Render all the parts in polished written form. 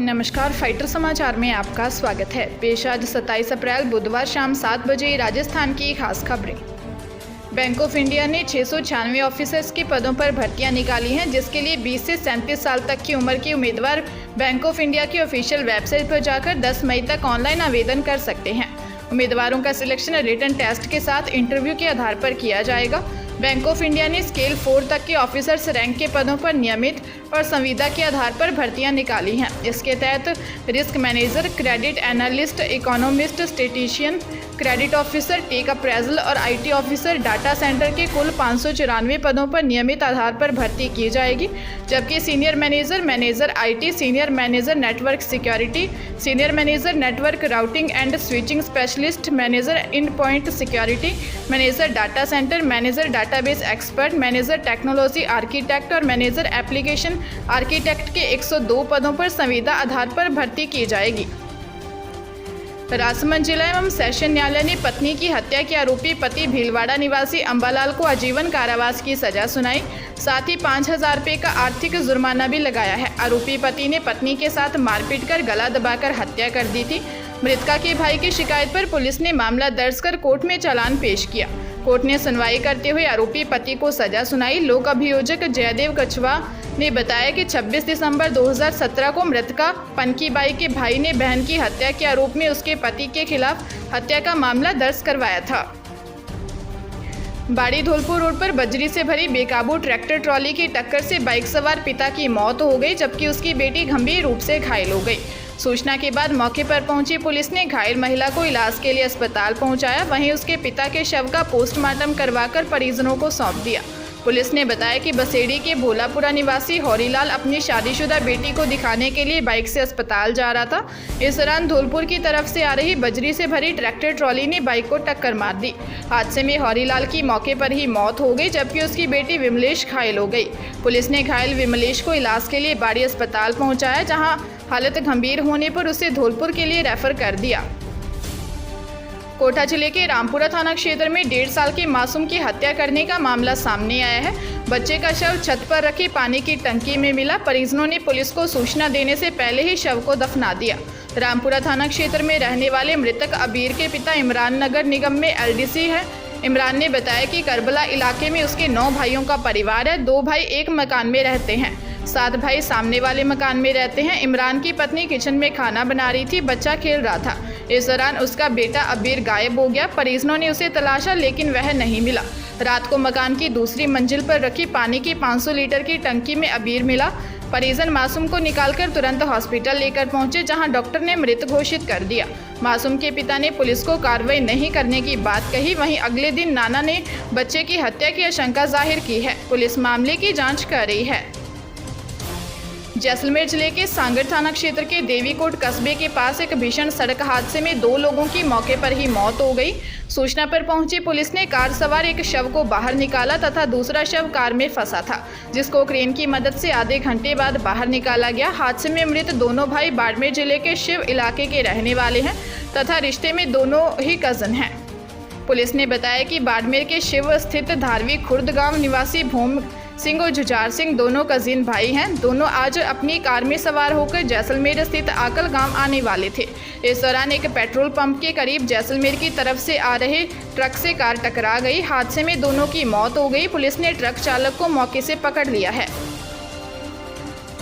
नमस्कार, फाइटर समाचार में आपका स्वागत है। पेश आज 27 अप्रैल बुधवार शाम 7 बजे राजस्थान की खास खबरें। बैंक ऑफ इंडिया ने 696 ऑफिसर्स के पदों पर भर्तियां निकाली हैं, जिसके लिए 20 से 37 साल तक की उम्र के उम्मीदवार बैंक ऑफ इंडिया की ऑफिशियल वेबसाइट पर जाकर 10 मई तक ऑनलाइन आवेदन कर सकते हैं। उम्मीदवारों का सिलेक्शन रिटन टेस्ट के साथ इंटरव्यू के आधार पर किया जाएगा। बैंक ऑफ इंडिया ने स्केल 4 तक के ऑफिसर्स रैंक के पदों पर नियमित और संविदा के आधार पर भर्तियां निकाली हैं। इसके तहत risk manager, credit analyst, economist, statistician, credit officer, tech appraisal और आईटी ऑफिसर डाटा सेंटर के कुल 594 पदों पर नियमित आधार पर भर्ती की जाएगी, जबकि senior manager, manager IT, senior manager network security, senior manager network routing and switching specialist, manager and point security, manager data centre, manager database expert, manager technology architect और मैनेजर एप्लीकेशन आर्किटेक्ट के 102 पदों पर संविदा आधार पर भर्ती की जाएगी। राजसमंद जिला एवं सेशन न्यायालय ने पत्नी की हत्या के आरोपी पति भीलवाड़ा निवासी अंबालाल को आजीवन कारावास की सजा सुनाई। साथ ही 5,000 रुपये का आर्थिक जुर्माना भी लगाया है। आरोपी पति ने पत्नी के साथ मारपीट कर गला दबाकर हत्या कर दी थी। मृतका के भाई की शिकायत पर पुलिस ने मामला दर्ज कर कोर्ट में चालान पेश किया। कोर्ट ने सुनवाई करते हुए आरोपी पति को सजा सुनाई। लोक अभियोजक जयदेव कछवा ने बताया कि 26 दिसंबर 2017 को मृतका पनकीबाई के भाई ने बहन की हत्या के आरोप में उसके पति के खिलाफ हत्या का मामला दर्ज करवाया था। बाड़ी धौलपुर रोड पर बजरी से भरी बेकाबू ट्रैक्टर ट्रॉली की टक्कर से बाइक सवार पिता की मौत हो गई, जबकि उसकी बेटी गंभीर रूप से घायल हो गई। सूचना के बाद मौके पर पहुंची पुलिस ने घायल महिला को इलाज के लिए अस्पताल पहुंचाया। वहीं उसके पिता के शव का पोस्टमार्टम करवाकर परिजनों को सौंप दिया। पुलिस ने बताया कि बसेड़ी के भोलापुरा निवासी हौरीलाल अपनी शादीशुदा बेटी को दिखाने के लिए बाइक से अस्पताल जा रहा था। इस दौरान धौलपुर की तरफ से आ रही बजरी से भरी ट्रैक्टर ट्रॉली ने बाइक को टक्कर मार दी। हादसे में हौरीलाल की मौके पर ही मौत हो गई, जबकि उसकी बेटी विमलेश घायल हो गई। पुलिस ने घायल विमलेश को इलाज के लिए बाड़ी अस्पताल पहुँचाया, जहाँ हालत गंभीर होने पर उसे धौलपुर के लिए रेफर कर दिया। कोटा जिले के रामपुरा थाना क्षेत्र में 1.5 साल के मासूम की हत्या करने का मामला सामने आया है। बच्चे का शव छत पर रखी पानी की टंकी में मिला। परिजनों ने पुलिस को सूचना देने से पहले ही शव को दफना दिया। रामपुरा थाना क्षेत्र में रहने वाले मृतक अबीर के पिता इमरान नगर निगम में एलडीसी है। इमरान ने बताया कि करबला इलाके में उसके 9 भाइयों का परिवार है। 2 भाई एक मकान में रहते हैं, 7 भाई सामने वाले मकान में रहते हैं। इमरान की पत्नी किचन में खाना बना रही थी, बच्चा खेल रहा था। इस दौरान उसका बेटा अबीर गायब हो गया। परिजनों ने उसे तलाशा, लेकिन वह नहीं मिला। रात को मकान की दूसरी मंजिल पर रखी पानी की 500 लीटर की टंकी में अबीर मिला। परिजन मासूम को निकालकर तुरंत हॉस्पिटल लेकर पहुंचे, जहां डॉक्टर ने मृत घोषित कर दिया। मासूम के पिता ने पुलिस को कार्रवाई नहीं करने की बात कही। वहीं अगले दिन नाना ने बच्चे की हत्या की आशंका जाहिर की है। पुलिस मामले की जाँच कर रही है। जैसलमेर जिले के सांगड़ थाना क्षेत्र के देवीकोट कस्बे के पास एक भीषण सड़क हादसे में 2 लोगों की मौके पर ही मौत हो गई। सूचना पर पहुंची पुलिस ने कार सवार एक शव को बाहर निकाला तथा दूसरा शव कार में फंसा था, जिसको क्रेन की मदद से आधे घंटे बाद बाहर निकाला गया। हादसे में मृत दोनों भाई बाड़मेर जिले के शिव इलाके के रहने वाले हैं तथा रिश्ते में दोनों ही कजन हैं। पुलिस ने बताया कि बाड़मेर के शिव स्थित धारवी खुर्द गाँव निवासी भूम सिंह और जुझार सिंह दोनों कजिन भाई हैं। दोनों आज अपनी कार में सवार होकर जैसलमेर स्थित आकल गांव आने वाले थे। इस दौरान एक पेट्रोल पंप के करीब जैसलमेर की तरफ से आ रहे ट्रक से कार टकरा गई। हादसे में दोनों की मौत हो गई। पुलिस ने ट्रक चालक को मौके से पकड़ लिया है।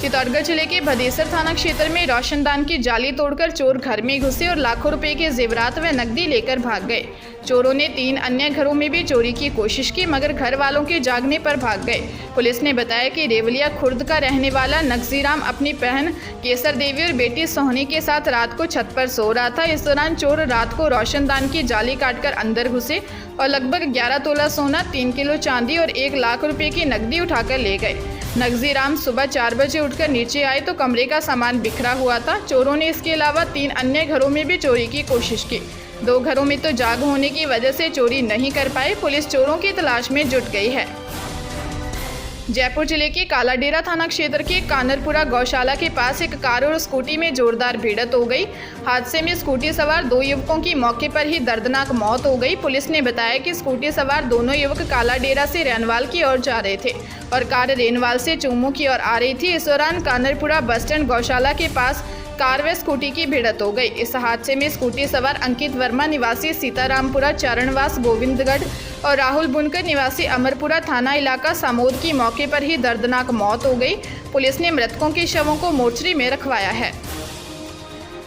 चित्तौड़गढ़ जिले के भदेसर थाना क्षेत्र में रोशनदान की जाली तोड़कर चोर घर में घुसे और लाखों रुपए के जेवरात व नकदी लेकर भाग गए। चोरों ने 3 अन्य घरों में भी चोरी की कोशिश की, मगर घर वालों के जागने पर भाग गए। पुलिस ने बताया कि रेवलिया खुर्द का रहने वाला नगजीराम अपनी बहन केसर देवी और बेटी सोहनी के साथ रात को छत पर सो रहा था। इस दौरान चोर रात को रोशनदान की जाली काटकर अंदर घुसे और लगभग 11 तोला सोना, 3 किलो चांदी और 1 लाख रुपए की नकदी उठाकर ले गए। नगजीराम सुबह 4 बजे उठकर नीचे आए तो कमरे का सामान बिखरा हुआ था। चोरों ने इसके अलावा 3 अन्य घरों में भी चोरी की कोशिश की। 2 घरों में तो जाग होने की वजह से चोरी नहीं कर पाए। पुलिस चोरों की तलाश में जुट गई है। जयपुर जिले के कालाडेरा थाना क्षेत्र के कानरपुरा गौशाला के पास एक कार और स्कूटी में जोरदार भिड़ंत हो गई। हादसे में स्कूटी सवार 2 युवकों की मौके पर ही दर्दनाक मौत हो गई। पुलिस ने बताया कि स्कूटी सवार दोनों युवक कालाडेरा से रेनवाल की ओर जा रहे थे और कार रेनवाल से चूमू की ओर आ रही थी। इस दौरान कानरपुरा बस स्टैंड गौशाला के पास कार व स्कूटी की भिड़ंत हो गई। इस हादसे में स्कूटी सवार अंकित वर्मा निवासी सीतारामपुरा चारणवास गोविंदगढ़ और राहुल बुनकर निवासी अमरपुरा थाना इलाका सामोद की मौके पर ही दर्दनाक मौत हो गई। पुलिस ने मृतकों के शवों को मोर्चरी में रखवाया है।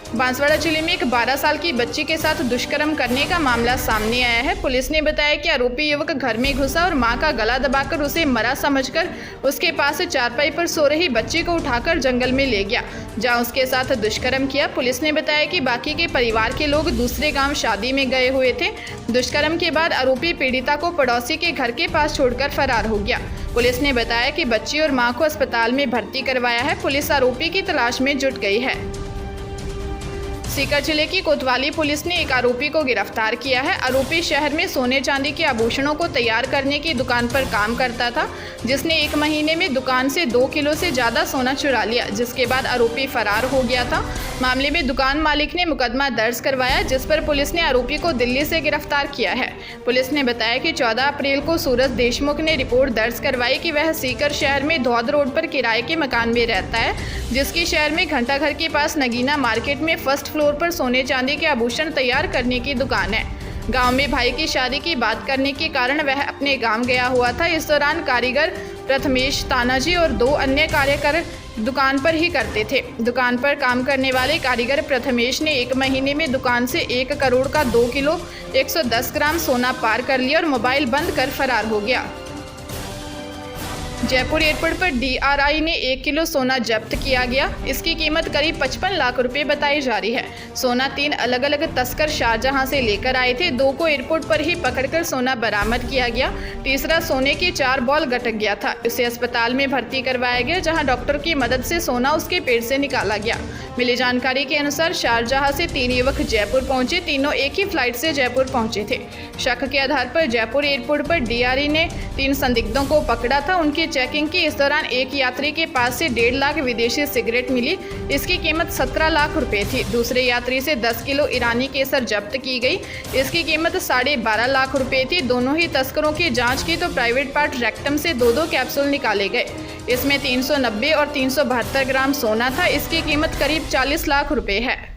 बांसवाड़ा जिले में एक 12 साल की बच्ची के साथ दुष्कर्म करने का मामला सामने आया है। पुलिस ने बताया कि आरोपी युवक घर में घुसा और मां का गला दबाकर उसे मरा समझकर उसके पास चारपाई पर सो रही बच्ची को उठाकर जंगल में ले गया, जहां उसके साथ दुष्कर्म किया। पुलिस ने बताया कि बाकी के परिवार के लोग दूसरे गांव शादी में गए हुए थे। दुष्कर्म के बाद आरोपी पीड़िता को पड़ोसी के घर के पास छोड़कर फरार हो गया। पुलिस ने बताया कि बच्ची और मां को अस्पताल में भर्ती करवाया है। पुलिस आरोपी की तलाश में जुट गई है। सीकर जिले की कोतवाली पुलिस ने एक आरोपी को गिरफ्तार किया है। आरोपी शहर में सोने चांदी के आभूषणों को तैयार करने की दुकान पर काम करता था, जिसने 1 महीने में दुकान से 2 किलो से ज़्यादा सोना चुरा लिया, जिसके बाद आरोपी फरार हो गया था। मामले में दुकान मालिक ने मुकदमा दर्ज करवाया, जिस पर पुलिस ने आरोपी को दिल्ली से गिरफ्तार किया है। पुलिस ने बताया कि 14 अप्रैल को सूरज देशमुख ने रिपोर्ट दर्ज करवाई कि वह सीकर शहर में धौद रोड पर किराए के मकान में रहता है, जिसकी शहर में घंटाघर के पास नगीना मार्केट में फर्स्ट फ्लोर पर सोने चांदी के आभूषण तैयार करने की दुकान है। गांव में भाई की शादी की बात करने के कारण वह अपने गांव गया हुआ था। इस दौरान कारीगर प्रथमेश, तानाजी और 2 अन्य कार्यकर दुकान पर ही करते थे। दुकान पर काम करने वाले कारीगर प्रथमेश ने 1 महीने में दुकान से 1 करोड़ का 2 किलो 110 ग्राम सोना पार कर लिया और मोबाइल बंद कर फरार हो गया। जयपुर एयरपोर्ट पर DRI ने 1 किलो सोना जब्त किया गया। इसकी कीमत करीब 55 लाख रुपए बताई जा रही है। सोना 3 अलग अलग तस्कर शाहजहां से लेकर आए थे। 2 को एयरपोर्ट पर ही पकड़कर सोना बरामद किया गया। तीसरा सोने के 4 बॉल गटक गया था। इसे अस्पताल में भर्ती करवाया गया, जहां डॉक्टर की मदद से सोना उसके पेट से निकाला गया। मिली जानकारी के अनुसार शारजाह से 3 युवक जयपुर पहुंचे। तीनों एक ही फ्लाइट से जयपुर पहुंचे थे। शक के आधार पर जयपुर एयरपोर्ट पर DRI ने 3 संदिग्धों को पकड़ा था। उनकी चेकिंग की। इस दौरान एक यात्री के पास से 1.5 लाख विदेशी सिगरेट मिली। इसकी कीमत 17 लाख रुपए थी। दूसरे यात्री से 10 किलो ईरानी केसर जब्त की गई। इसकी कीमत 12.5 लाख रुपए थी। दोनों ही तस्करों की जांच की तो प्राइवेट पार्ट रेक्टम से 2-2 कैप्सूल निकाले गए। इसमें 390 और 372 ग्राम सोना था। इसकी कीमत करीब 40 लाख रुपए है।